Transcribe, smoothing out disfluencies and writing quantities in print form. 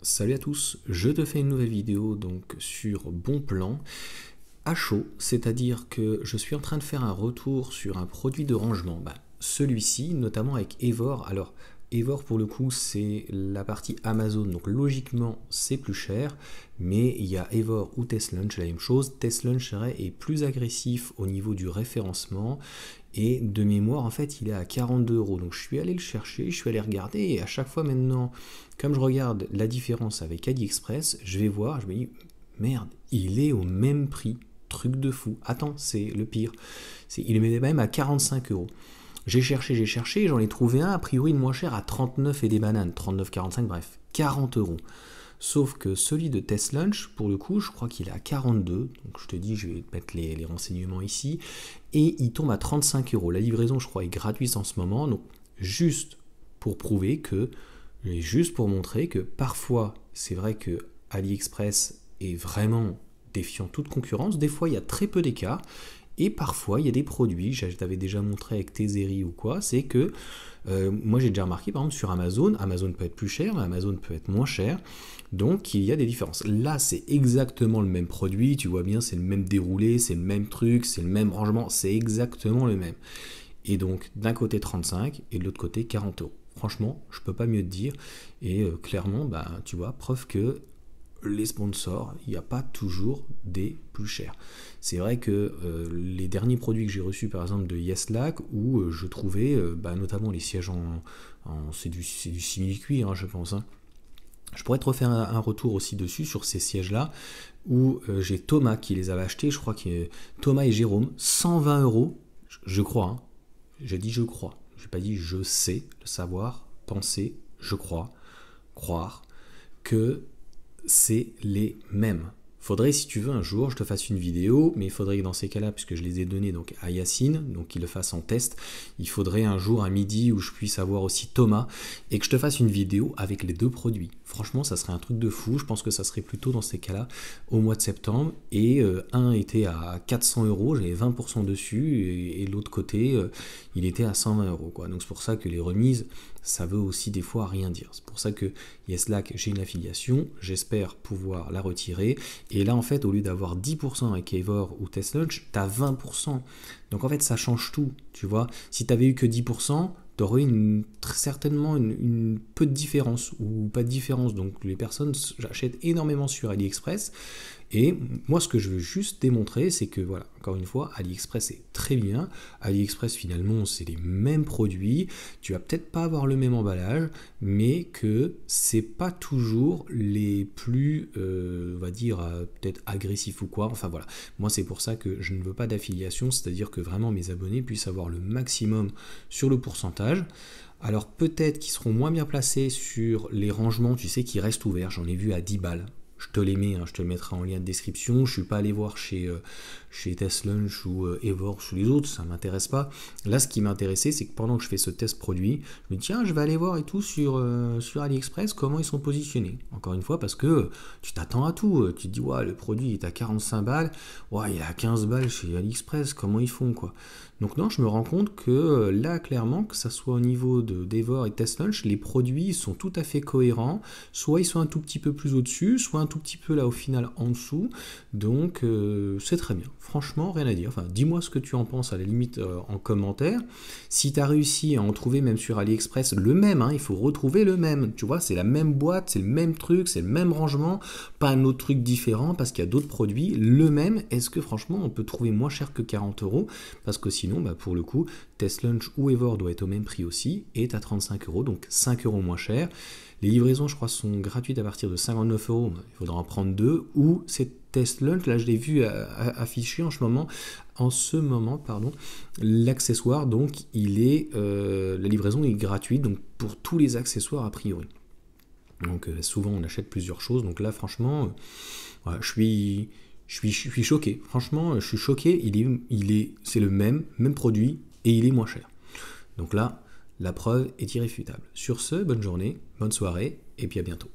Salut à tous, je te fais une nouvelle vidéo donc sur Bonplan à chaud, c'est-à-dire que je suis en train de faire un retour sur un produit de rangement, celui-ci notamment avec Evor. Alors Evor pour le coup c'est la partie Amazon, donc logiquement c'est plus cher, mais il y a Evor ou TestLaunch, la même chose. TestLaunch est plus agressif au niveau du référencement. Et de mémoire, en fait, il est à 42 €. Donc je suis allé le chercher, je suis allé regarder, et à chaque fois maintenant, comme je regarde la différence avec AliExpress, je vais voir, je me dis, merde, il est au même prix. Truc de fou. Attends, c'est le pire. Il est même à 45 €. J'ai cherché, j'en ai trouvé un, a priori, de moins cher à 39 et des bananes. 39,45, bref, 40 €. Sauf que celui de TestLaunch, pour le coup, je crois qu'il est à 42. Donc je te dis, je vais te mettre les renseignements ici. Et il tombe à 35 €. La livraison, je crois, est gratuite en ce moment. Donc juste pour prouver que, et juste pour montrer que parfois, c'est vrai que AliExpress est vraiment défiant toute concurrence. Des fois, il y a très peu d'écart. Et parfois, il y a des produits, je t'avais déjà montré avec Tezeri ou quoi, c'est que moi j'ai déjà remarqué par exemple sur Amazon, Amazon peut être plus cher, mais Amazon peut être moins cher, donc il y a des différences. Là c'est exactement le même produit, tu vois bien, c'est le même déroulé, c'est le même truc, c'est le même rangement, c'est exactement le même. Et donc d'un côté 35 et de l'autre côté 40 €. Franchement, je peux pas mieux te dire, et clairement, tu vois, preuve que les sponsors, il n'y a pas toujours des plus chers. C'est vrai que les derniers produits que j'ai reçus, par exemple de Yeslac, où je trouvais notamment les sièges c'est du simili-cuir, je pense. Je pourrais te refaire un retour aussi dessus, sur ces sièges-là, où j'ai Thomas qui les avait achetés, je crois que Thomas et Jérôme, 120 €, je crois. J'ai dit je crois, je n'ai pas dit je sais, le savoir, penser, je crois, croire, que c'est les mêmes. Faudrait, si tu veux, un jour, je te fasse une vidéo, mais il faudrait que dans ces cas-là, puisque je les ai donnés donc à Yacine, donc qu'il le fasse en test, il faudrait un jour à midi où je puisse avoir aussi Thomas, et que je te fasse une vidéo avec les deux produits. Franchement, ça serait un truc de fou. Je pense que ça serait plutôt dans ces cas-là au mois de septembre, et un était à 400 €, j'avais 20% dessus, et l'autre côté, il était à 120 €, quoi. Donc c'est pour ça que les remises, ça veut aussi des fois rien dire. C'est pour ça que Yeslac, j'ai une affiliation, j'espère pouvoir la retirer. Et là, en fait, au lieu d'avoir 10% avec Evor ou TestLaunch, tu as 20%. Donc en fait, ça change tout, tu vois. Si tu avais eu que 10%, tu aurais certainement une peu de différence ou pas de différence. Donc les personnes achètent énormément sur AliExpress. Et moi, ce que je veux juste démontrer, c'est que, voilà, encore une fois, AliExpress est très bien. AliExpress, finalement, c'est les mêmes produits. Tu vas peut-être pas avoir le même emballage, mais que c'est pas toujours les plus, on va dire, peut-être agressifs ou quoi. Enfin, voilà. Moi, c'est pour ça que je ne veux pas d'affiliation, c'est-à-dire que vraiment mes abonnés puissent avoir le maximum sur le pourcentage. Alors, peut-être qu'ils seront moins bien placés sur les rangements, tu sais, qui restent ouverts. J'en ai vu à 10 balles. Je te les mets, je te le mettrai en lien de description. Je suis pas allé voir chez TestLaunch ou Evor ou les autres, ça m'intéresse pas. Là, ce qui m'intéressait, c'est que pendant que je fais ce test produit, je me dis tiens, je vais aller voir et tout sur AliExpress comment ils sont positionnés. Encore une fois, parce que tu t'attends à tout. Tu te dis ouais, le produit est à 45 balles, ouais, il est à 15 balles chez AliExpress, comment ils font quoi. Donc non, je me rends compte que là, clairement, que ça soit au niveau d'Evor et TestLaunch, les produits sont tout à fait cohérents. Soit ils sont un tout petit peu plus au-dessus, soit un tout petit peu là au final en dessous. Donc c'est très bien. Franchement, rien à dire. Enfin, dis-moi ce que tu en penses à la limite en commentaire. Si tu as réussi à en trouver même sur AliExpress le même, il faut retrouver le même. Tu vois, c'est la même boîte, c'est le même truc, c'est le même rangement, pas un autre truc différent parce qu'il y a d'autres produits. Le même, est-ce que franchement on peut trouver moins cher que 40 €? Parce que sinon, pour le coup, TestLaunch ou Evor doit être au même prix aussi, et à 35 €, donc 5 € moins cher. Les livraisons, je crois, sont gratuites à partir de 59 €. Il faudra en prendre deux. Ou c'est TestLaunch, là je l'ai vu affiché en ce moment, l'accessoire, donc la livraison est gratuite, donc pour tous les accessoires a priori. Donc souvent on achète plusieurs choses, donc là franchement, voilà, je suis choqué. Franchement, je suis choqué. C'est le même produit et il est moins cher. Donc là, la preuve est irréfutable. Sur ce, bonne journée, bonne soirée et puis à bientôt.